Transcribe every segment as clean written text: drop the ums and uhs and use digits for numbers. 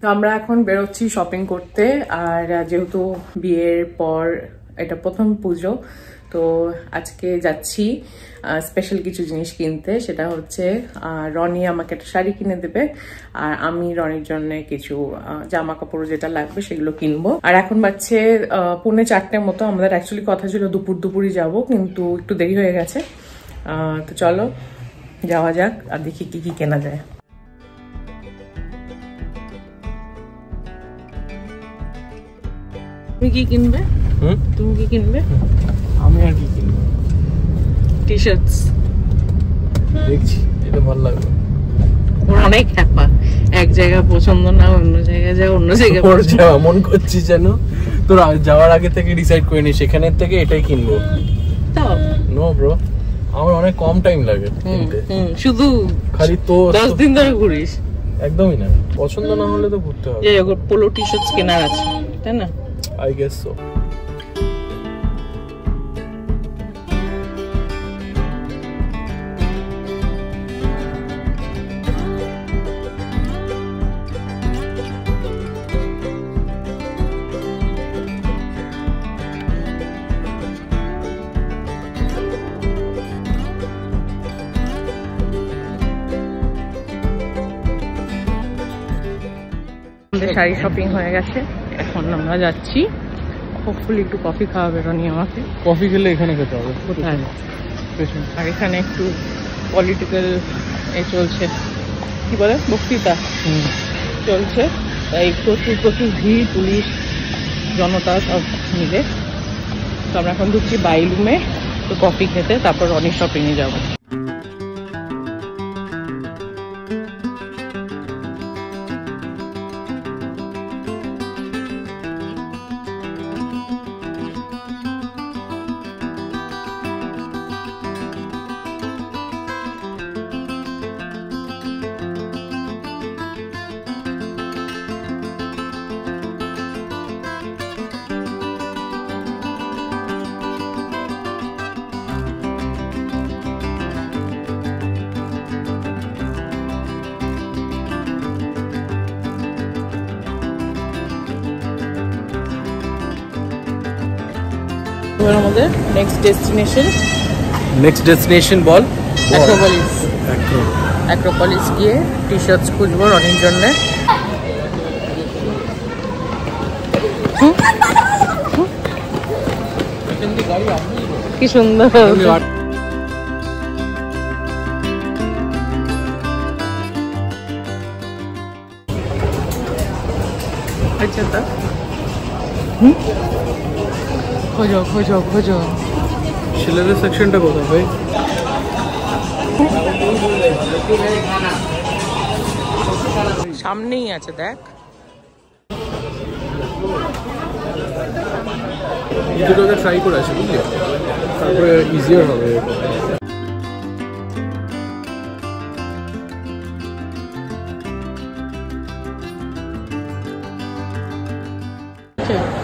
তো আমরা এখন বেরোচ্ছি শপিং করতে। আর যেহেতু বিয়ের পর এটা প্রথম পুজো, তো আজকে যাচ্ছি স্পেশাল কিছু জিনিস কিনতে। সেটা হচ্ছে রনি আমাকে একটা শাড়ি কিনে দেবে, আর আমি রনির জন্য কিছু জামা কাপড় যেটা লাগবে সেগুলো কিনবো। আর এখন বাজছে 3:45 মতো। আমাদের অ্যাকচুয়ালি কথা ছিল দুপুরই যাব, কিন্তু একটু দেরি হয়ে গেছে। তো চলো যাওয়া যাক আর দেখি কি কি কেনা যায়। তুমি কি কিনবে? তুমি কি কিনবে? আমি আর কি কিনবো? টি শার্টস দেখছি, এটা ভালো লাগবে। ওর অনেক হ্যাপা, এক জায়গা পছন্দ না অন্য জায়গায় যায়, অন্য জায়গায় মন করছিস যেন তোর যাওয়ার আগে থেকে ডিসাইড করে নি সেখানের থেকে এটাই কিনবো। তাও নো ব্রো, আমার অনেক কম টাইম লাগে। শুধু খালি তো 10 দিন ধরে ঘুরিস? একদমই না, পছন্দ না হলে তো ঘুরতে হবে। এই পোলো টি শার্টস কেনার আছে, তাই না? I guess so. Sari shopping হয়ে গেছে, এখন আমরা যাচ্ছি। হোপফুলি একটু কফি খাওয়াবে রনি আমাকে। কফি খেলে এখানে খেতে হবে। কোথায়? আর এখানে একটু পলিটিক্যাল চলছে, কি বলে, বক্তৃতা চলছে, তাই প্রচুর ভিড়, পুলিশ, জনতা সব মিলে। তো আমরা এখন ঢুকছি বাইলুমে তো কফি খেতে, তারপর রনি শপিংয়ে যাবো। আমাদের নেক্সট ডেস্টিনেশন বল, অ্যাক্রোপলিস গিয়ে টি শার্টস খুঁজবো রনির জন্য। কি সুন্দর, আচ্ছা তা খোঁজো। ছেলেদের সেকশনটা কোথায় ভাই? সামনেই আছে, দেখ। দুটোকে ট্রাই করে আসি, বুঝলি, তারপরে ইজিয়ার হবে।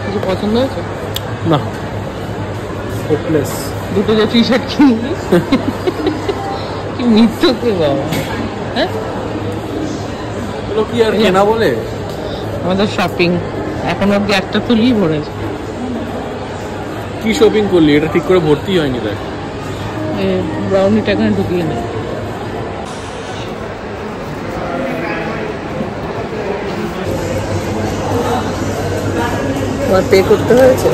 কিছু পছন্দ হয়েছে? না, হোপলেস। দুটো যে টি শার্ট কিনবি, কি মিথ্যে বাবা। হ্যাঁ, কি আর কেনা বলে আমাদের শপিং এখন অব্দি একটা তুলি ভরেছে। কি শপিং করলি? এটা ঠিক করে ভর্তি হয়নি। দেখ, ব্রাউনিটা এখানে ঢুকিয়ে নেই। তোমার পে করতে হয়েছে?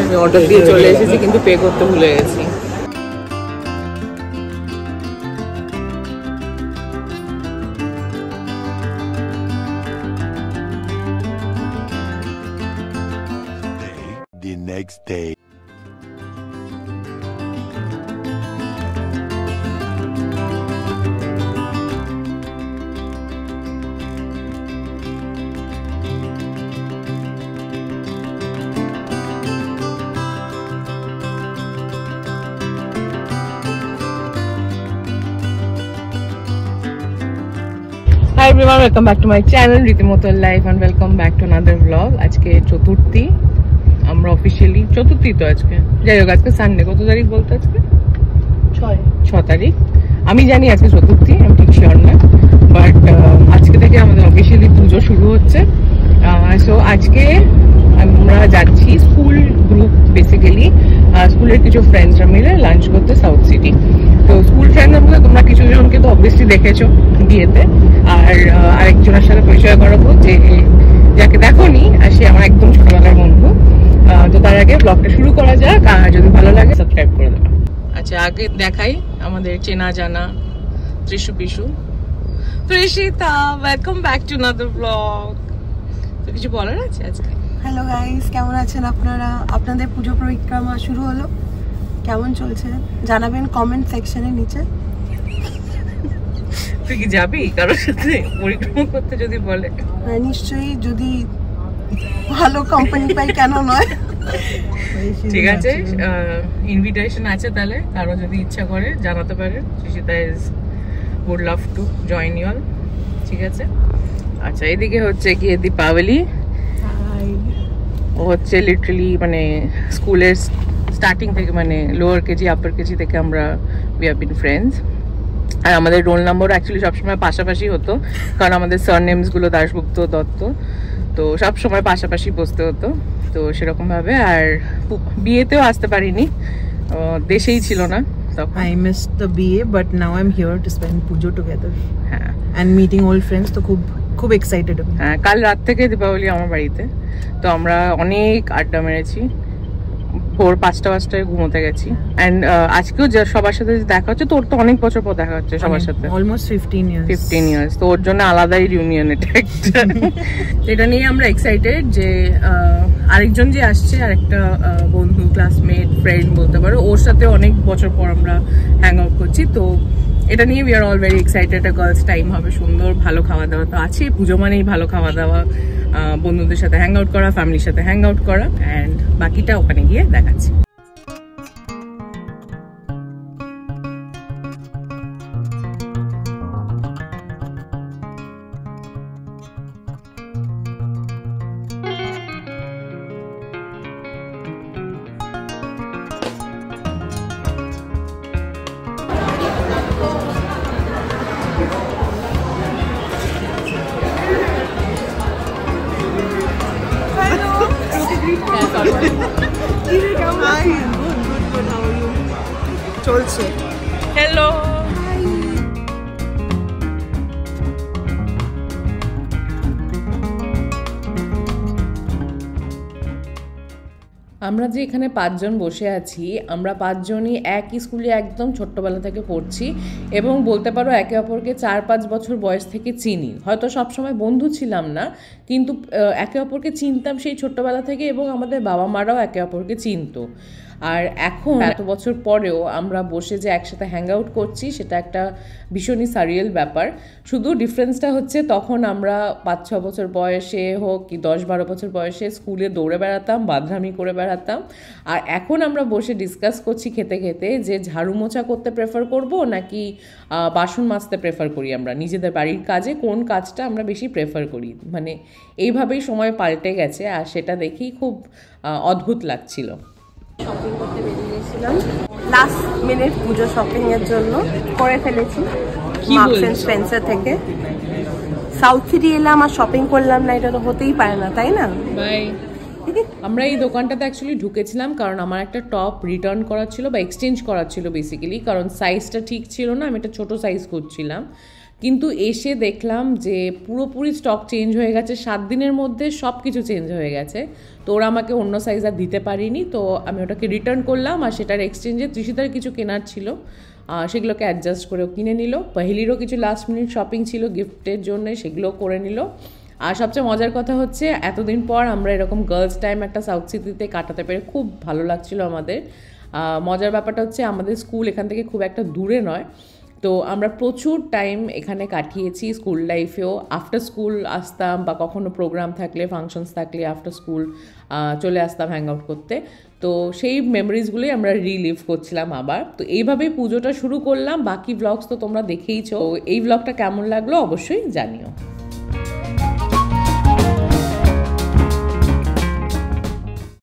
আমি অর্ডার দিয়ে চলে এসেছি, কিন্তু পে করতে ভুলে গেছি। The next day. Hi everyone, welcome back to my channel Ritimoto Life and welcome back to another vlog. আজকে চতুর্থী, আমরা অফিশিয়ালি চতুর্থী তো আজকে, যাই হোক আজকে সানডে। কত তারিখ বলতে? আজকে 6 তারিখ। আমি জানি আজকে চতুর্থী, আমি ঠিক শিওর না, বাট আজকে থেকে আমাদের অফিসিয়াল শুরু হচ্ছে। সো আজকে আমরা যাচ্ছি স্কুল গ্রুপ, বেসিক্যালি স্কুলের কিছু ফ্রেন্ডসরা মিলে লাঞ্চ করতে সাউথ সিটি। তো স্কুল ফ্রেন্ডের মধ্যে তোমরা কিছু জনকে তো অবভিয়াসলি দেখেছো বিয়েতে, আর আরেকজনের সাথে পরিচয় করাবো যে যাকে দেখোনি, আর সে আমার একদম ছোটবেলার বন্ধু। তো তার আগে ব্লগটা শুরু করা যাক, আর যদি ভালো লাগে সাবস্ক্রাইব করে দেবো। আচ্ছা, আগে দেখাই আমাদের চেনা জানা ত্রিশু পিশু। Trishita, welcome back to another blog. তো কিছু বলার আছে আজকে? হ্যালো গাইস, কেমন আছেন আপনারা? আপনাদের পুজো পরিক্রমা শুরু হলো, কেমন চলছে জানাবেন কমেন্ট সেকশনে নিচে। তুই কি যাবি কারোর সাথে পরিক্রমা করতে যদি বলে? হ্যাঁ নিশ্চয়ই, যদি ভালো কোম্পানি পাই কেন নয়। ঠিক আছে, ইনভিটেশন আছে, তাহলে কারো যদি ইচ্ছা করে জানাতে পারে। ত্রিশিতা would love to join you all, ঠিক আছে? আচ্ছা, এদিকে হচ্ছে কি দীপাবলি। ও হচ্ছে লিটারালি মানে স্কুলের স্টার্টিং থেকে, মানে লোয়ার কেজি আপার কেজি থেকে আমরা উই হ্যাভ বিন ফ্রেন্ডস। আর আমাদের রোল নাম্বার অ্যাকচুয়ালি সবসময় পাশাপাশি হতো, কারণ আমাদের সারনেমসগুলো দাশগুপ্ত, দত্ত, তো সবসময় পাশাপাশি বসতে হতো। তো সেরকমভাবে আর বিয়েতেও আসতে পারিনি, দেশেই ছিল না তখন। I missed the BA, but now I'm here to spend pujo together. হ্যাঁ, and meeting old friends, তো খুব এক্সাইটেড আমি। হ্যাঁ, কাল রাত থেকে দীপাবলি আমার বাড়িতে, তো আমরা অনেক আড্ডা মেরেছি, ভোর 5টায় ঘুমোতে গেছি। অ্যান্ড আজকেও সবার সাথে দেখা হচ্ছে, তোর তো অনেক বছর পর দেখা হচ্ছে সবার সাথে, অলমোস্ট 15 years। তো ওর জন্য আলাদাই রিউনিয়ন এটা একটা। এটা নিয়ে আমরা এক্সাইটেড যে আরেকজন যে আসছে, আরেকটা বন্ধু, ক্লাসমেট, ফ্রেন্ড বলতে পারো, ওর সাথে অনেক বছর পর আমরা হ্যাং আউট করছি। তো এটা নিয়ে we are all very excited. Girls time হবে, সুন্দর, ভালো খাওয়া দাওয়া তো আছে। পুজো মানেই ভালো খাওয়া দাওয়া, বন্ধুদের সাথে হ্যাং আউট করা, ফ্যামিলির সাথে হ্যাং আউট করা, অ্যান্ড বাকিটা ওখানে গিয়ে দেখাচ্ছি। চলছে। হ্যালো, আমরা যে এখানে 5 জন বসে আছি, আমরা 5 জনই একই স্কুলে একদম ছোট্টবেলা থেকে পড়ছি, এবং বলতে পারো একে অপরকে 4-5 বছর বয়স থেকে চিনি। হয়তো সবসময় বন্ধু ছিলাম না, কিন্তু একে অপরকে চিনতাম সেই ছোট্টবেলা থেকে, এবং আমাদের বাবা মারাও একে অপরকে চিনতো। আর এখন এত বছর পরেও আমরা বসে যে একসাথে হ্যাং আউট করছি, সেটা একটা ভীষণই সারিয়াল ব্যাপার। শুধু ডিফারেন্সটা হচ্ছে, তখন আমরা 5-6 বছর বয়সে হোক কি 10-12 বছর বয়সে স্কুলে দৌড়ে বেড়াতাম, বাদরামি করে বেড়াতাম, আর এখন আমরা বসে ডিসকাস করছি খেতে খেতে যে ঝাড়ু মোছা করতে প্রেফার করব নাকি বাসন মাজতে প্রেফার করি। আমরা নিজেদের বাড়ির কাজে কোন কাজটা আমরা বেশি প্রেফার করি, মানে এইভাবেই সময় পাল্টে গেছে, আর সেটা দেখেই খুব অদ্ভুত লাগছিল। শপিং করতে বেরিয়ে গেছিলাম, লাস্ট মিনিট পুজো শপিং এর জন্য করে ফেলেছি মার্কস এন্ড স্পেন্সার থেকে। সাউথ সিটি এলাম আর শপিং করলাম না, এটা তো হতেই পারে না, তাই না? বাই। আমরা এই দোকানটাতে অ্যাকচুয়ালি ঢুকেছিলাম কারণ আমার একটা টপ রিটার্ন করার ছিল, বা এক্সচেঞ্জ করার ছিল বেসিক্যালি, কারণ সাইজটা ঠিক ছিল না, আমি একটা ছোটো সাইজ করছিলাম। কিন্তু এসে দেখলাম যে পুরোপুরি স্টক চেঞ্জ হয়ে গেছে, 7 দিনের মধ্যে সব কিছু চেঞ্জ হয়ে গেছে। তো ওরা আমাকে অন্য সাইজ আর দিতে পারিনি, তো আমি ওটাকে রিটার্ন করলাম, আর সেটার এক্সচেঞ্জে ত্রিশিতার কিছু কেনার ছিল, সেগুলোকে অ্যাডজাস্ট করেও কিনে নিল। পহেলিরও কিছু লাস্ট মিনিট শপিং ছিল গিফটের জন্য, সেগুলোও করে নিল। আর সবচেয়ে মজার কথা হচ্ছে, এতদিন পর আমরা এরকম গার্লস টাইম একটা সাউথ সিটিতে কাটাতে পেরে খুব ভালো লাগছিল আমাদের। মজার ব্যাপারটা হচ্ছে, আমাদের স্কুল এখান থেকে খুব একটা দূরে নয়, তো আমরা প্রচুর টাইম এখানে কাটিয়েছি স্কুল লাইফেও। আফটার স্কুল আসতাম, বা কখনো প্রোগ্রাম থাকলে, ফাংশনস থাকলে আফটার স্কুল চলে আসতাম হ্যাং আউট করতে। তো সেই মেমোরিজগুলোই আমরা রিলিভ করছিলাম আবার। তো এইভাবেই পুজোটা শুরু করলাম। বাকি ব্লগস তো তোমরা দেখেইছো। এই ব্লগটা কেমন লাগলো অবশ্যই জানিও।